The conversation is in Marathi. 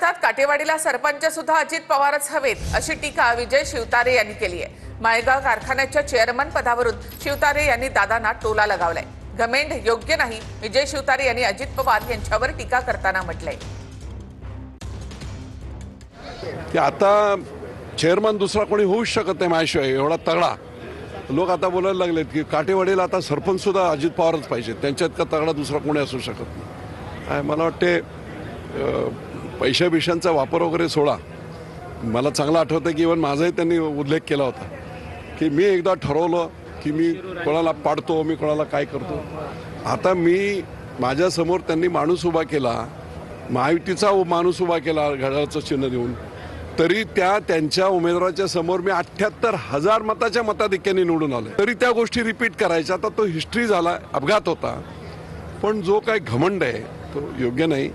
विरोधात काटेवाडीला सरपंच सुद्धा अजित पवारच हवेत अशी टीका विजय शिवतारे यांनी केली आहे। माळेगाव कारखान्याच्या चेअरमन पदावरून शिवतारे यांनी दादांना टोला लगावलाय। घमेंड योग्य नाही, विजय शिवतारे यांनी अजित पवार यांच्यावर टीका करताना म्हटलंय की आता चेअरमन दुसरा कोणी होऊच शकत नाही माझ्याशिवाय, एवढा तगडा। लोक आता बोलायला लागलेत की काटेवाडीला आता सरपंच सुद्धा अजित पवारच पाहिजे, त्यांच्यात का तगडा दुसरा कोणी असू शकत नाही। मला वाटते पैशा बिशांचा वापर वगैरे सोडा। मला चांगलं आठवतं की इव्हन माझाही त्यांनी उल्लेख केला होता की मी एकदा ठरवलं की मी कोणाला पाडतो, मी कोणाला काय करतो। आता मी माझ्यासमोर त्यांनी माणूस उभा केला, महायुतीचा माणूस उभा केला घड्याळाचं चिन्ह देऊन, तरी त्यांच्या उमेदवाराच्या समोर मी 78,000 मताच्या मताधिक्याने निवडून आलो। तरी त्या गोष्टी रिपीट करायच्या, आता तो हिस्ट्री झाला, अपघात होता, पण जो काही घमंड आहे तो योग्य नाही।